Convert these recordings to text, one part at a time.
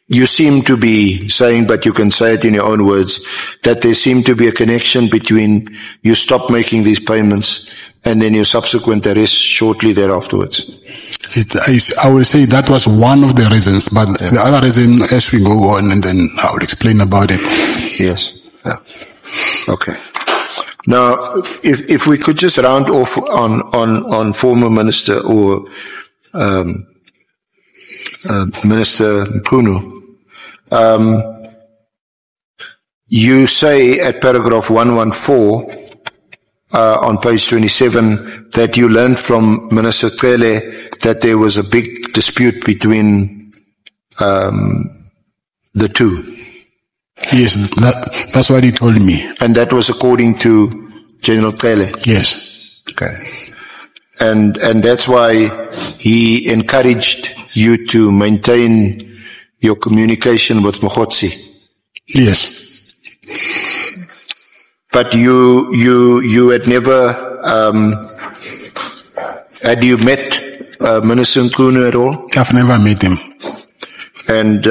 you seem to be saying, but you can say it in your own words, that there seemed to be a connection between you stopped making these payments and then your subsequent arrest shortly thereafterwards. I will say that was one of the reasons, but the other reason, as we go on, and then I will explain about it. Yes. Yeah. Okay. Now, if we could just round off on former Minister or Minister Mkhunu. You say at paragraph 114 on page 27 that you learned from Minister Cele that there was a big dispute between the two. Yes, that's what he told me. And that was according to General Cele? Yes. Okay. And that's why he encouraged you to maintain your communication with Mkhwanazi? Yes. But you had never, had you met Minister Mkhunu at all? I've never met him. And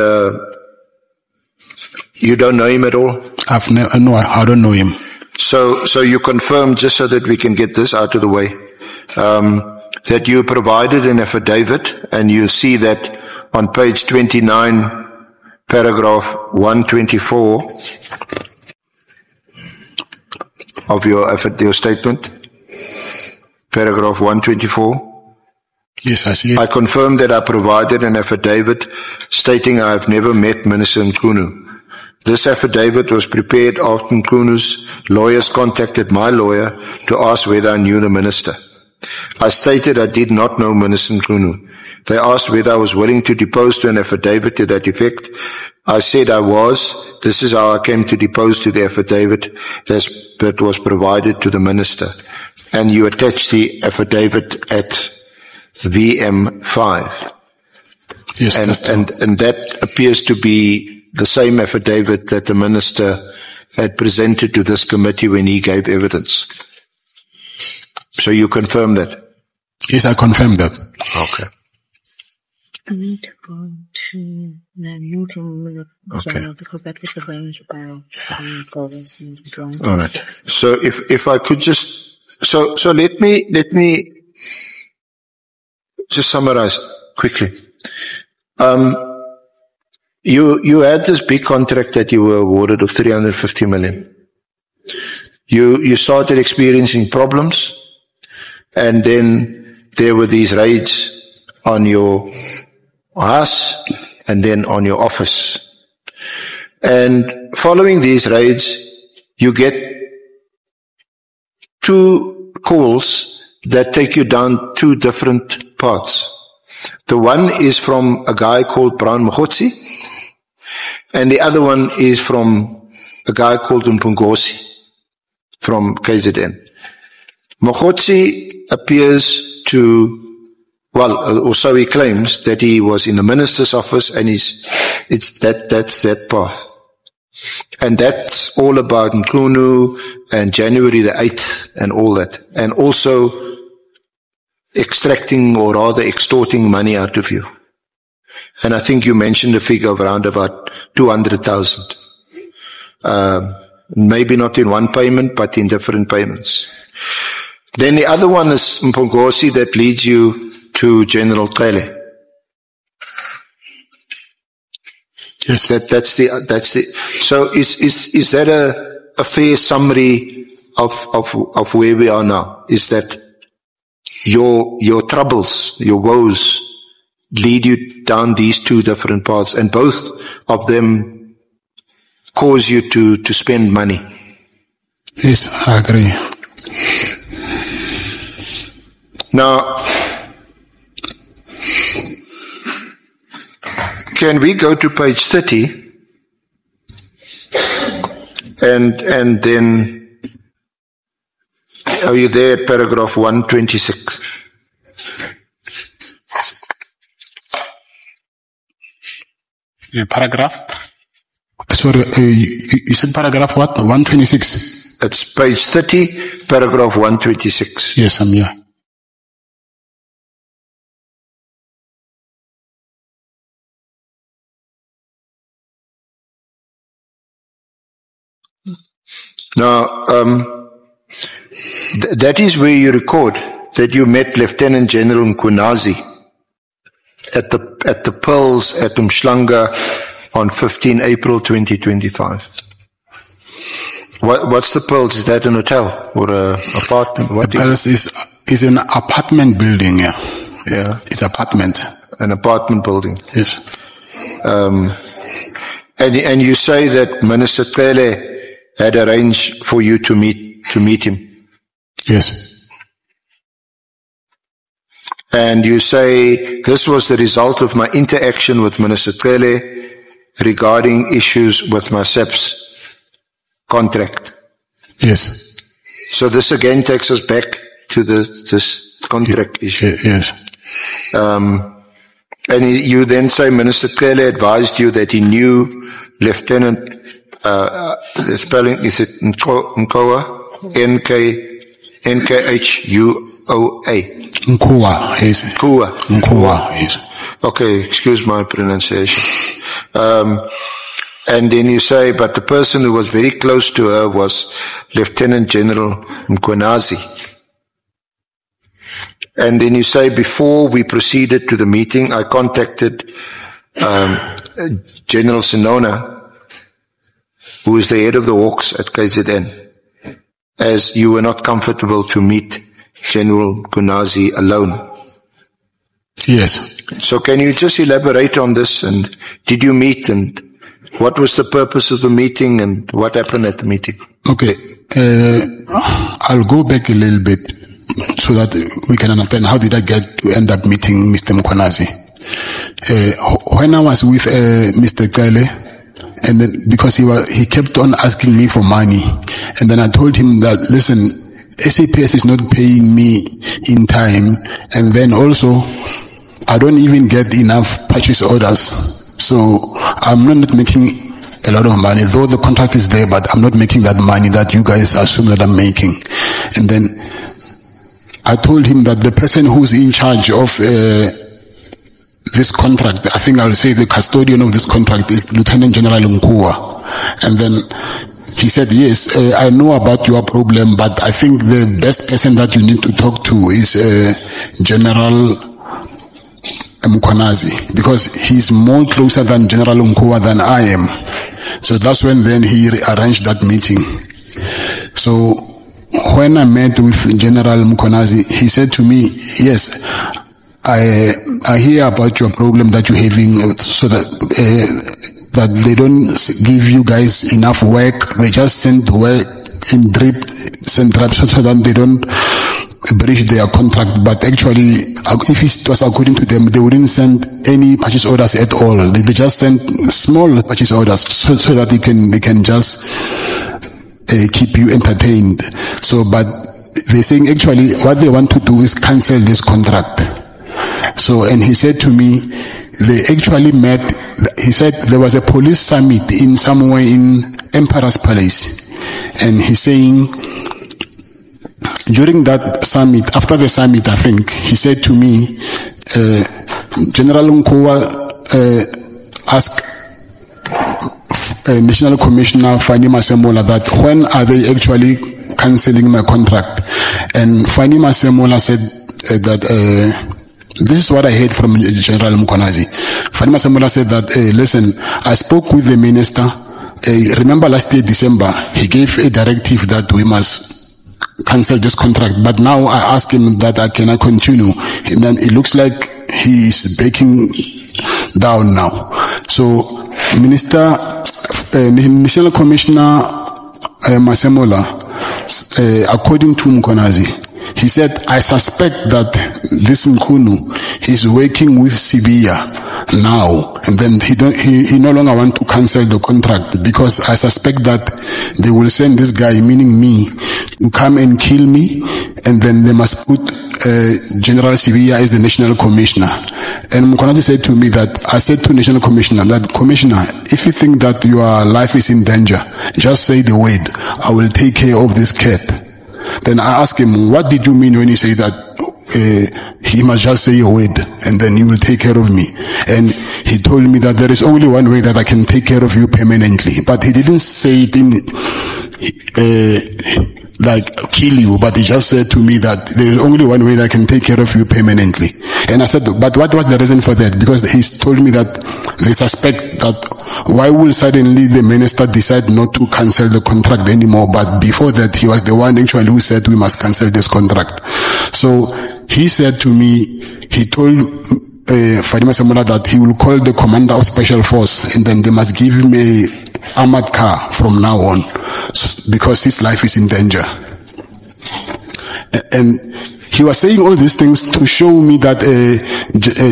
you don't know him at all? No, I don't know him. So you confirm, just so that we can get this out of the way, that you provided an affidavit, and you see that on page 29, paragraph 124 of your statement, paragraph 124. Yes, I see it. I confirm that I provided an affidavit stating I have never met Minister Mkhunu. This affidavit was prepared after Mkhunu's lawyers contacted my lawyer to ask whether I knew the minister. I stated I did not know Minister Mkhunu. They asked whether I was willing to depose to an affidavit to that effect. I said I was. This is how I came to depose to the affidavit that was provided to the minister. And you attached the affidavit at VM5. Yes, and that appears to be the same affidavit that the minister had presented to this committee when he gave evidence. So you confirm that? Yes, I confirm that. Okay. I need to go to the meeting with the general because that was arranged by scholars and drawing. All right. So if I could just, so let me just summarize quickly. You had this big contract that you were awarded of 350 million. You started experiencing problems, and then there were these raids on your house and then on your office. And following these raids, you get 2 calls that take you down 2 different paths. The one is from a guy called Brown Mkhwanazi, and the other one is from a guy called Mkhwanazi from KZN. Mkhwanazi appears to, well, or so he claims, that he was in the minister's office, and that's that path. And that's all about Mkhunu and January the 8th and all that. And also extracting, or rather extorting, money out of you. And I think you mentioned a figure of around about 200,000. Maybe not in one payment, but in different payments. Then the other one is Mkhwanazi that leads you to General Cele. Yes. That's the, so is that a fair summary of where we are now? Is that your troubles, your woes, lead you down these 2 different paths, and both of them cause you to spend money? Yes, I agree. Now, can we go to page 30 and then, are you there at paragraph 126? Paragraph? Sorry, you said paragraph what? 126? It's page 30, paragraph 126. Yes, I'm here. Now, that is where you record that you met Lieutenant General Mkhwanazi at the Pearls at Umhlanga on 15 April 2025. What's the Pearls? Is that an hotel or a apartment? What the Pearls is an apartment building, yeah. Yeah, it's apartment. An apartment building. Yes. And you say that Minister Cele had arranged for you to meet him. Yes. And you say this was the result of my interaction with Minister Cele regarding issues with my SEPS contract. Yes. So this again takes us back to this contract issue. Yes. And you then say Minister Cele advised you that he knew Lieutenant, the spelling, is it Nkhoa? Nkhua. Nkhoa, yes. Nkhoa, yes. Okay, excuse my pronunciation. And then you say, but the person who was very close to her was Lieutenant General Mkhwanazi. And then you say, before we proceeded to the meeting, I contacted General Sinona, who is the head of the Hawks at KZN, as you were not comfortable to meet General Mkhwanazi alone. Yes. So can you just elaborate on this, and did you meet, and what was the purpose of the meeting, and what happened at the meeting? Okay, I'll go back a little bit so that we can understand how did I get to end up meeting Mr. Mkhwanazi. When I was with Mr. Cele, and then because he kept on asking me for money, and then I told him that, listen, SAPS is not paying me in time, and then also I don't even get enough purchase orders, so I'm not making a lot of money, though the contract is there, but I'm not making that money that you guys assume that I'm making. And then I told him that the person who's in charge of this contract, I think I'll say the custodian of this contract, is Lieutenant General Nkhoa. And then he said, yes, I know about your problem, but I think the best person that you need to talk to is General Mkhwanazi, because he's more closer than General Nkhoa than I am. So that's when then he arranged that meeting. So when I met with General Mkhwanazi, he said to me, yes, I hear about your problem that you're having, so that that they don't give you guys enough work. They just send work in send drips so that they don't breach their contract. But actually, if it was according to them, they wouldn't send any purchase orders at all. They just send small purchase orders so that they can just keep you entertained. So, but they're saying actually what they want to do is cancel this contract. So, and he said to me, they actually met, he said there was a police summit in somewhere in Emperor's Palace. And he's saying, during that summit, after the summit, I think, he said to me, General Nkhoa asked National Commissioner Fani Masemola that when are they actually cancelling my contract? And Fani Masemola said that this is what I heard from General Mkhwanazi. Fani Masemola said that, listen, I spoke with the minister. Remember last year, December, he gave a directive that we must cancel this contract. But now I asked him that I cannot continue. And then it looks like he is backing down now. So, National Commissioner Masemola, according to Mkhwanazi, he said, I suspect that this Mkhunu is working with Sibia now, and then he no longer want to cancel the contract, because I suspect that they will send this guy, meaning me, to come and kill me, and then they must put General Sibia as the National Commissioner. And Mkhwanazi said to me that, I said to National Commissioner that, Commissioner, if you think that your life is in danger, just say the word. I will take care of this cat. Then I asked him, what did you mean when you say that he must just say a word and then you will take care of me? And he told me that there is only one way that I can take care of you permanently. But he didn't say it like kill you, but he just said to me that there is only one way that I can take care of you permanently. And I said, but what was the reason for that? Because he told me that they suspect that why will suddenly the minister decide not to cancel the contract anymore? But before that, he was the one actually who said we must cancel this contract. So he said to me, he told Fadima Samola that he will call the commander of special force and then they must give him a armored car from now on, because his life is in danger. And he was saying all these things to show me that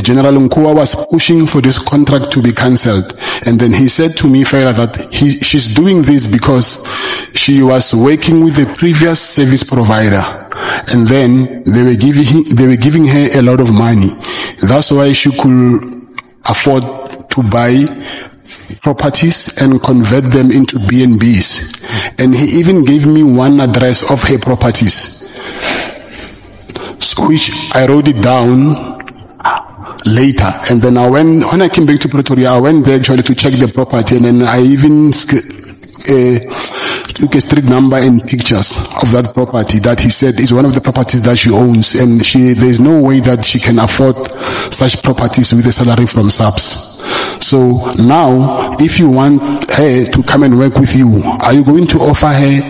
General Mkhwanazi was pushing for this contract to be cancelled. And then he said to me, Faira, that she's doing this because she was working with the previous service provider, and then they were giving her a lot of money. That's why she could afford to buy properties and convert them into B&Bs. And he even gave me one address of her properties, which I wrote it down later. And then when I came back to Pretoria, I went there actually to check the property, and then I even took a street number and pictures of that property that he said is one of the properties that she owns, and there's no way that she can afford such properties with a salary from SAPS. So now, if you want her to come and work with you, are you going to offer her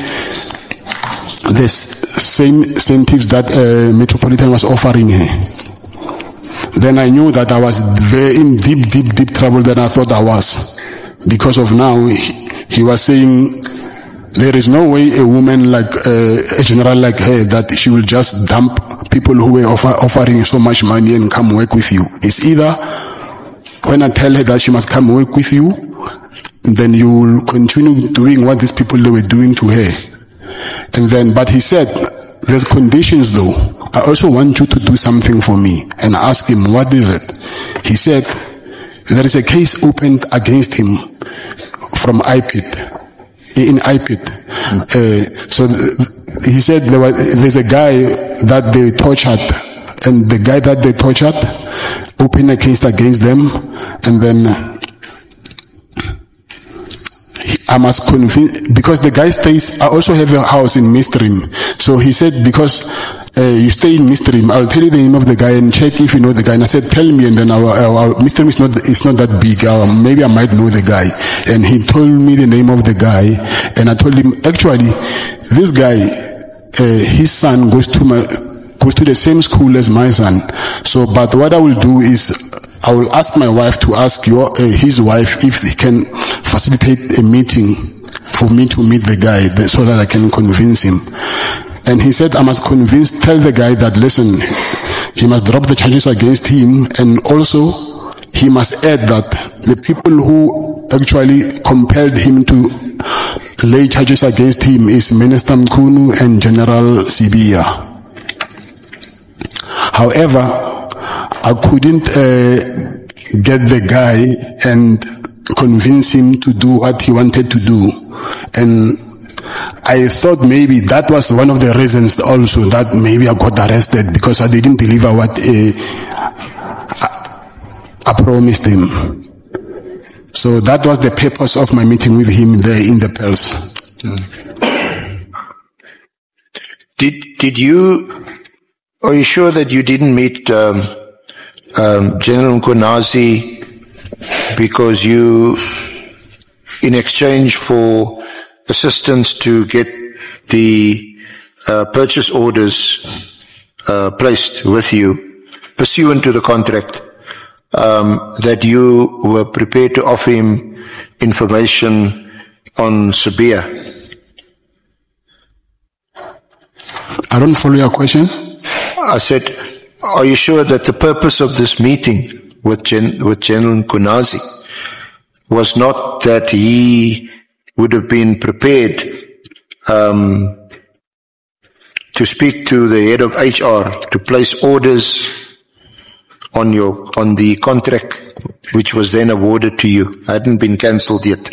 the same incentives that Metropolitan was offering her? Then I knew that I was very in deep trouble than I thought I was, because of now he was saying there is no way a woman like a general like her that she will just dump people who were offering so much money and come work with you. It's either when I tell her that she must come work with you, then you will continue doing what these people they were doing to her. And then, but he said, there's conditions though. I also want you to do something for me. And I asked him, what is it? He said, there is a case opened against him from in IPIT. So he said there's a guy that they tortured, and the guy that they tortured opened a case against them, and then I must convince, because the guy stays, I also have a house in Midstream. So he said, because you stay in Midstream, I'll tell you the name of the guy and check if you know the guy. And I said, tell me, and then our Midstream is not that big. Maybe I might know the guy. And he told me the name of the guy, and I told him, actually, this guy, his son goes to the same school as my son. So, but what I will do is, I will ask my wife to ask his wife if he can facilitate a meeting for me to meet the guy, so that I can convince him. And he said, I must tell the guy that, listen, he must drop the charges against him, and also he must add that the people who actually compelled him to lay charges against him is Minister Mkhunu and General Sibiya. However, I couldn't get the guy and convince him to do what he wanted to do. And I thought maybe that was one of the reasons also that maybe I got arrested, because I didn't deliver what I promised him. So that was the purpose of my meeting with him there in the Pels. Are you sure that you didn't meet General Mkhwanazi because you, in exchange for assistance to get the purchase orders placed with you, pursuant to the contract, that you were prepared to offer him information on Sibiya? I don't follow your question. I said, are you sure that the purpose of this meeting with General Mkhwanazi was not that he would have been prepared to speak to the head of HR to place orders on the contract which was then awarded to you? It hadn't been cancelled yet,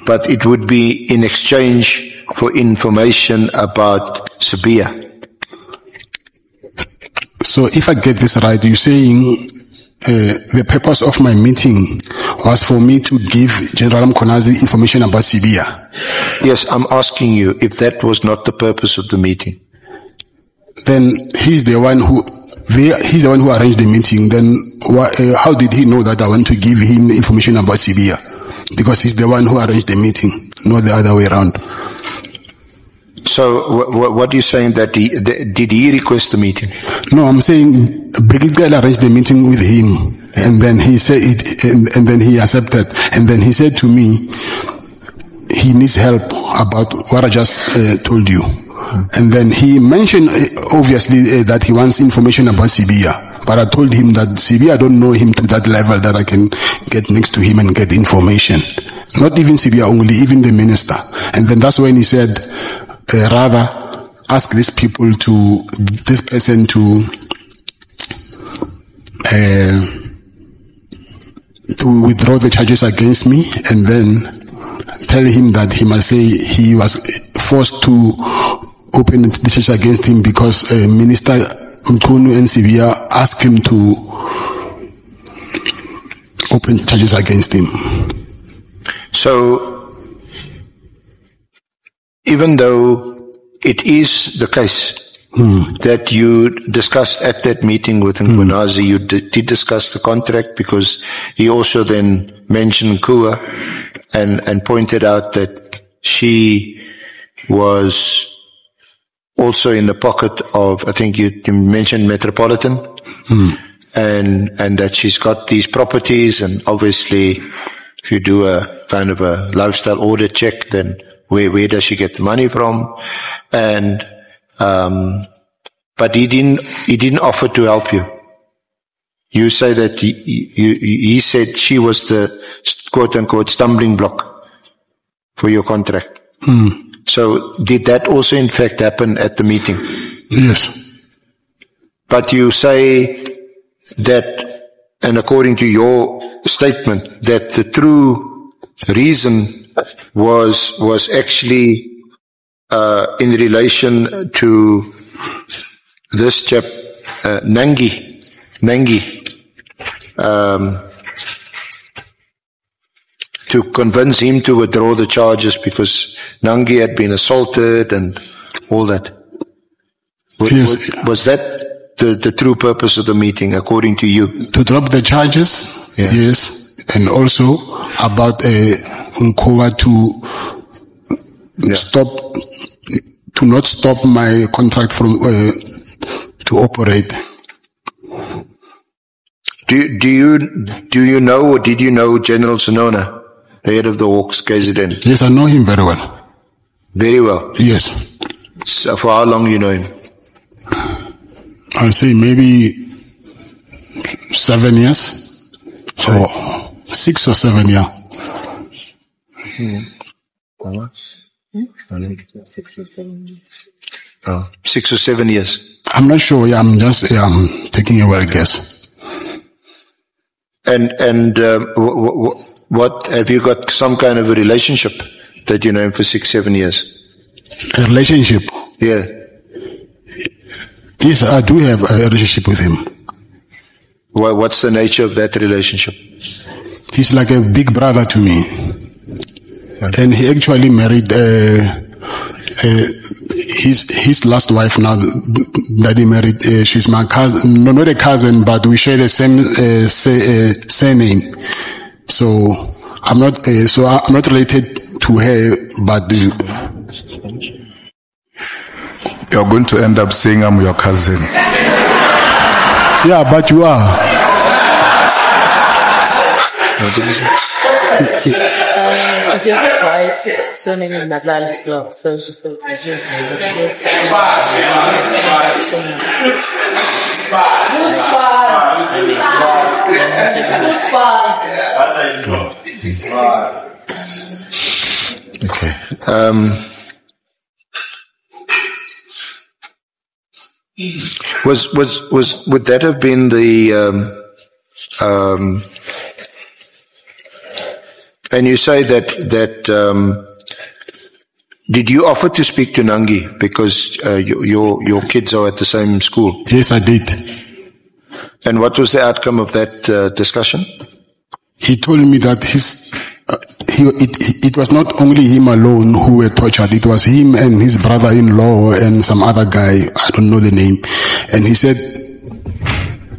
but it would be in exchange for information about Sibiya. So if I get this right, you're saying the purpose of my meeting was for me to give General Mkhwanazi information about Sibia. Yes, I'm asking you if that was not the purpose of the meeting. Then he's the one who arranged the meeting. Then how did he know that I want to give him information about Sibia? Because he's the one who arranged the meeting, not the other way around. So what are you saying, that did he request the meeting? No, I'm saying Begitgal arranged the meeting with him, and then he said it, and then he accepted, and then he said to me he needs help about what I just told you. And then he mentioned obviously that he wants information about Sibia, but I told him that Sibia, I don't know him to that level that I can get next to him and get information. Not even Sibia only, even the minister. And then that's when he said, rather ask this person to withdraw the charges against me, and then tell him that he must say he was forced to open the charges against him because Minister Mkhunu and Sibia asked him to open charges against him. So, even though it is the case that you discussed at that meeting with Mkhwanazi, you did discuss the contract, because he also then mentioned Kua and pointed out that she was also in the pocket of, I think you mentioned Metropolitan, and that she's got these properties, and obviously if you do a kind of a lifestyle audit check, then where does she get the money from? And but he didn't offer to help you. You say that he said she was the quote unquote stumbling block for your contract. So did that also in fact happen at the meeting? Yes. But you say that, and according to your statement, that the true reason was actually in relation to this chap, Nangi, to convince him to withdraw the charges because Nangi had been assaulted and all that. Yes. Was that the true purpose of the meeting, according to you? To drop the charges, yeah. Yes, and also about Nkowa to not stop my contract from to operate. Do you know, or did you know General Sonona, the head of the Hawks, KZN? Yes, I know him very well. Very well? Yes. So for how long you know him? I'll say maybe 7 years. Or 6 or 7 years. 6 or 7 years. Oh, 6 or 7 years. I'm not sure. Yeah, I'm taking a wild guess. And what have you got, some kind of a relationship that you know him for 6, 7 years? A relationship? Yeah. Yes, I do have a relationship with him. What's the nature of that relationship? He's like a big brother to me. Okay. And he actually married his last wife now that he married. She's my cousin. No, not a cousin, but we share the same surname. So I'm not related to her, but you're going to end up saying I'm your cousin. Yeah, but you are. His wife, surname is Matlala as well. So she said, Okay. Would that have been the and you say that did you offer to speak to Nangi because your kids are at the same school? Yes, I did. And what was the outcome of that discussion? He told me that it was not only him alone who were tortured. It was him and his brother-in-law and some other guy. I don't know the name. And he said,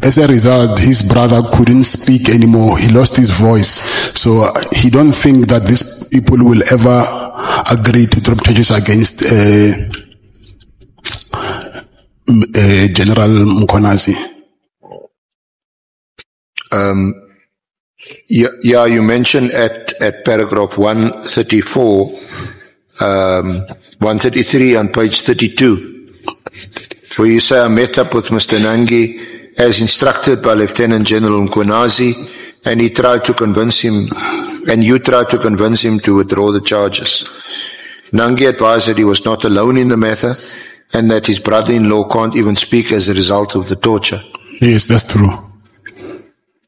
as a result, his brother couldn't speak anymore. He lost his voice. So he don't think that these people will ever agree to drop charges against General Mkhwanazi. Yeah, you mentioned at paragraph 134, 133 on page 32, where you say, I met up with Mr. Nangi as instructed by Lieutenant General Mkhwanazi, and he tried to convince him, and you tried to convince him to withdraw the charges. Nangi advised that he was not alone in the matter, and that his brother-in-law can't even speak as a result of the torture. Yes, that's true.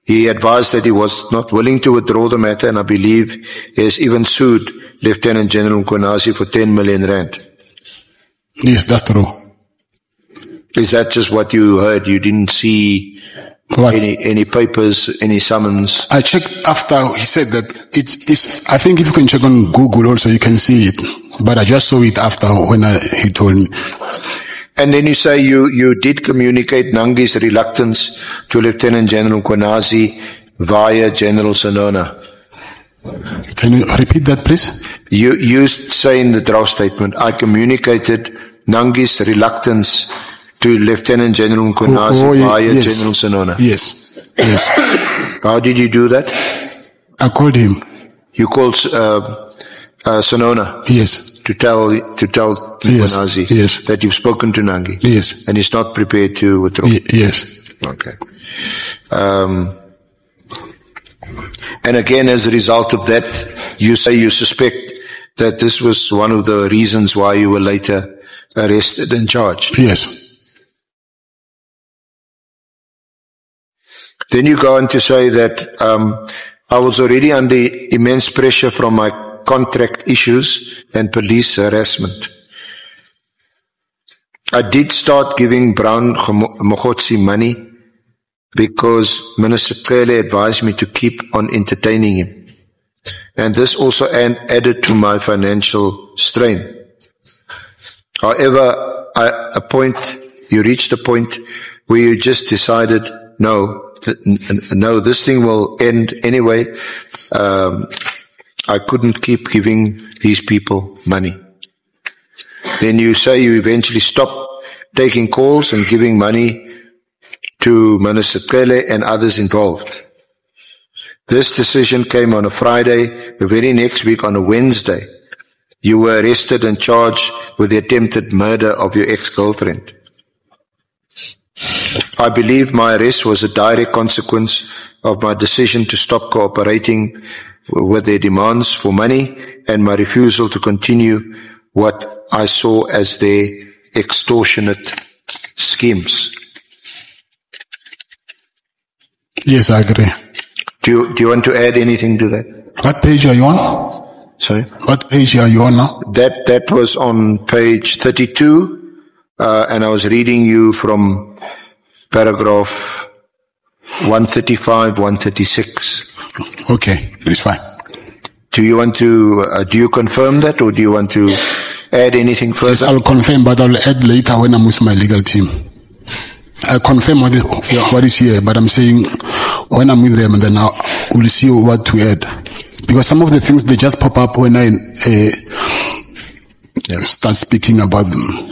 He advised that he was not willing to withdraw the matter, and I believe he has even sued Lieutenant General Mkhwanazi for 10 million rand. Yes, that's true. Is that just what you heard? You didn't see any papers, any summons? I checked after he said that it is. I think if you can check on Google also, you can see it. But I just saw it after when he told me. And then you say you did communicate Nangi's reluctance to Lieutenant General Mkhwanazi via General Sonona. Can you repeat that, please? You say in the draft statement, I communicated Nangi's reluctance to Lieutenant General Mkhwanazi via yes. General Sonona. Yes, yes. How did you do that? I called him. You called Sonona? Yes. To tell Mkhwanazi yes. that you've spoken to Nangi? Yes. And he's not prepared to withdraw? Yes. Okay. And again, as a result of that, you say you suspect that this was one of the reasons why you were later arrested and charged? Yes. Then you go on to say that I was already under immense pressure from my contract issues and police harassment. I did start giving Brown Mkhotsi money because Minister Cele advised me to keep on entertaining him. And this also added to my financial strain. However, you reached a point where you just decided, no, this thing will end anyway. I couldn't keep giving these people money. Then you say you eventually stopped taking calls and giving money to Minister Cele and others involved. This decision came on a Friday. The very next week, on a Wednesday, you were arrested and charged with the attempted murder of your ex-girlfriend. I believe my arrest was a direct consequence of my decision to stop cooperating with their demands for money and my refusal to continue what I saw as their extortionate schemes. Yes, I agree. Do you want to add anything to that? What page are you on? Sorry? What page are you on now? That was on page 32, and I was reading you from paragraph 135, 136. Okay, it's fine. Do you want to, do you confirm that, or do you want to add anything further? Yes, I'll confirm, but I'll add later when I'm with my legal team. I confirm what is here, but I'm saying when I'm with them, then we'll see what to add. Because some of the things, they just pop up when I start speaking about them.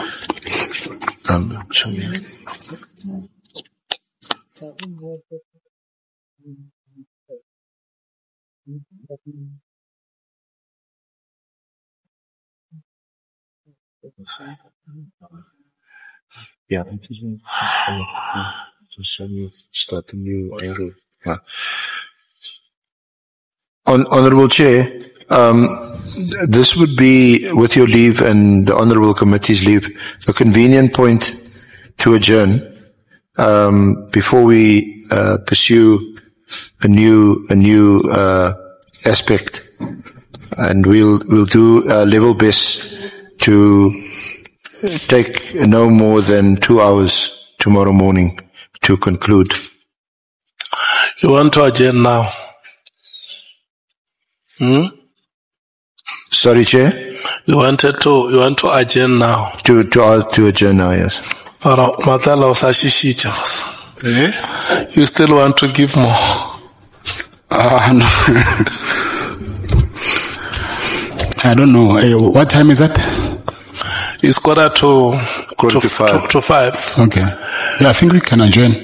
Yeah, I'm thinking to start a new angle. Yeah. Honorable Chair, this would be, with your leave and the Honorable Committee's leave, a convenient point to adjourn before we pursue a new aspect, and we'll do our level best to take no more than 2 hours tomorrow morning to conclude. You want to adjourn now? Sorry, Chair? You want to adjourn now? To adjourn now, yes. Matlala usashishicha. You still want to give more? No. I don't know. What time is that? It's quarter to 5. Okay. Yeah, I think we can adjourn.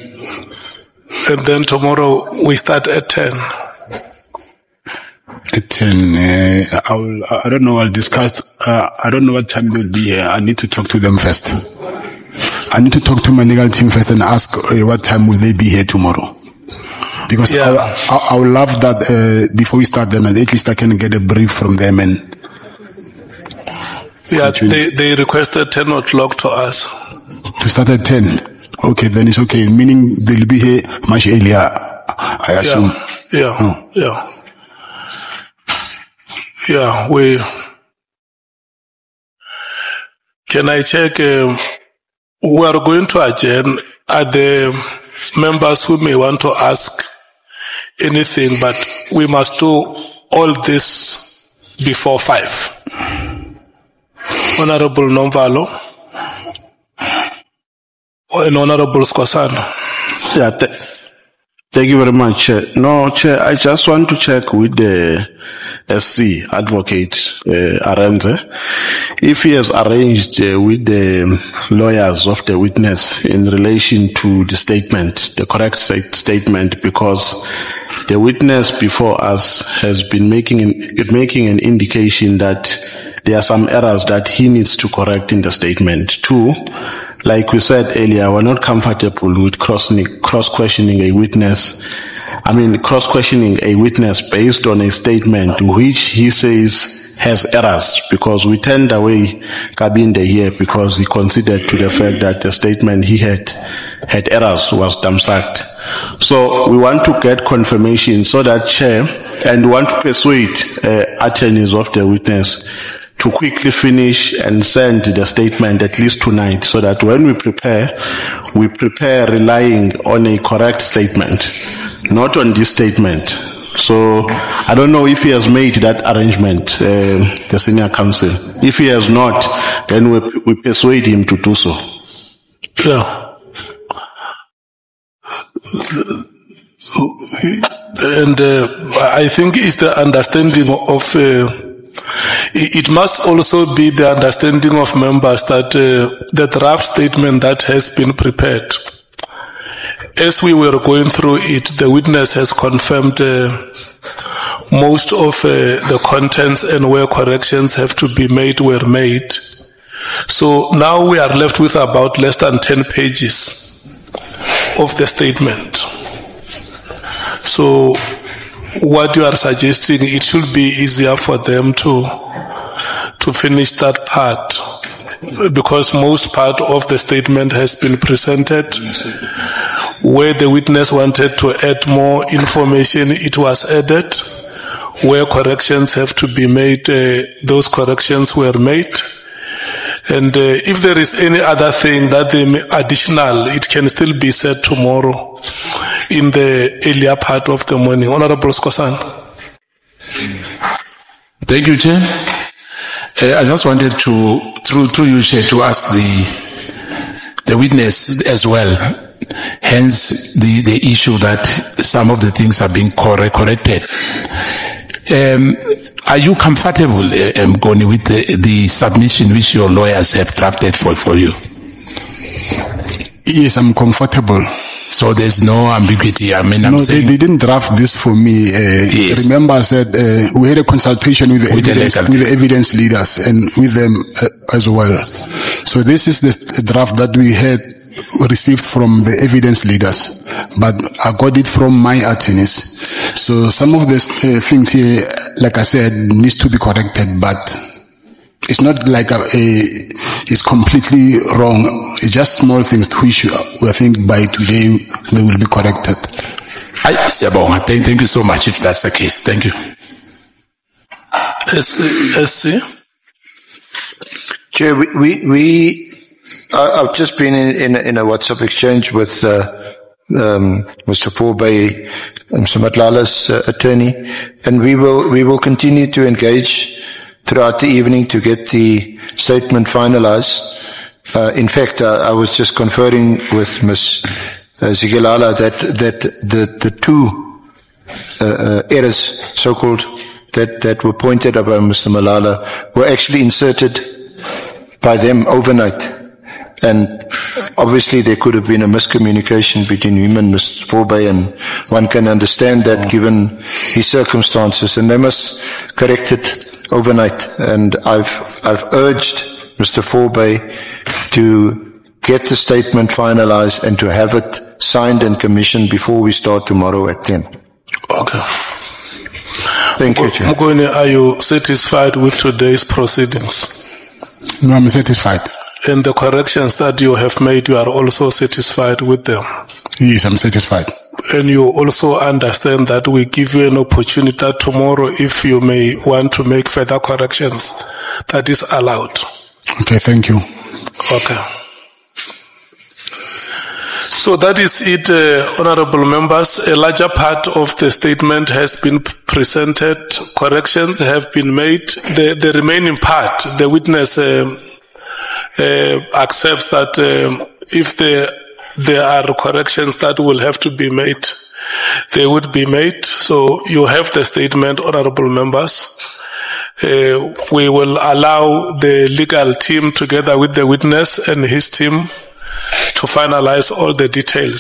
And then tomorrow we start at 10. At 10. I don't know. I'll discuss. I don't know what time they'll be here. I need to talk to them first. I need to talk to my legal team first and ask what time will they be here tomorrow. Because I would love that before we start them, at least I can get a brief from them. And they requested 10 o'clock to us. To start at 10? Okay, then it's okay. Meaning they'll be here much earlier, I assume. Yeah, can I check? We are going to adjourn. Are the members who may want to ask anything, but we must do all this before 5. Honorable Nomvalo and Honorable Skosana. Yeah, thank you very much. No, Chair, I just want to check with the SC advocate, Arenze, if he has arranged with the lawyers of the witness in relation to the statement, the correct statement, because the witness before us has been making an indication that there are some errors that he needs to correct in the statement. 2, like we said earlier, we're not comfortable with cross-questioning a witness. Cross-questioning a witness based on a statement which he says has errors, because we turned away Kabinde here because he considered to the fact that the statement he had errors was dumbsacked. So we want to get confirmation so that Chair, and want to persuade attorneys of the witness to quickly finish and send the statement at least tonight, so that when we prepare relying on a correct statement, not on this statement. So I don't know if he has made that arrangement, the senior counsel. If he has not, then we persuade him to do so. Yeah. And I think it's the understanding of it must also be the understanding of members that the draft statement that has been prepared, as we were going through it, the witness has confirmed most of the contents, and where corrections have to be made were made. So now we are left with about less than 10 pages of the statement. So what you are suggesting, it should be easier for them to finish that part, because most part of the statement has been presented. Where the witness wanted to add more information, it was added. Where corrections have to be made, those corrections were made. And if there is any other thing that they may additional, it can still be said tomorrow in the earlier part of the morning. Honorable Skosan. Thank you, Chair. I just wanted to, through you, Chair, to ask the witness as well. Hence the issue that some of the things are being corrected. Are you comfortable, Mkhwanazi, with the submission which your lawyers have drafted for you? Yes, I'm comfortable. So there's no ambiguity. I mean, they didn't draft this for me. Yes. Remember, I said we had a consultation with the evidence leaders and with them as well. So this is the draft that we had received from the evidence leaders, but I got it from my attorneys. So some of the things here, like I said, needs to be corrected, but it's not like it's completely wrong. It's just small things which I think by today they will be corrected. Thank you so much if that's the case. Thank you. SC? Chair, I've just been in a WhatsApp exchange with Mr. Forbey, Mr. Matlala's attorney, and we will continue to engage throughout the evening to get the statement finalized. In fact, I was just conferring with Ms. Zigelala that the two errors, so-called, that were pointed out by Mr. Malala were actually inserted by them overnight. And obviously there could have been a miscommunication between him and Mr. Forbey, and one can understand that given his circumstances, and they must correct it overnight. And I've urged Mr. Forbey to get the statement finalized and to have it signed and commissioned before we start tomorrow at 10. Okay. Thank you, Chair. Mkhwanazi, are you satisfied with today's proceedings? No, I'm satisfied. And the corrections that you have made, you are also satisfied with them? Yes, I'm satisfied. And you also understand that we give you an opportunity that tomorrow, if you may want to make further corrections, that is allowed. Okay, thank you. Okay. So that is it, honorable members. A larger part of the statement has been presented. Corrections have been made. The remaining part, the witness accepts that if there are corrections that will have to be made, they would be made. So you have the statement, honorable members. We will allow the legal team together with the witness and his team to finalize all the details.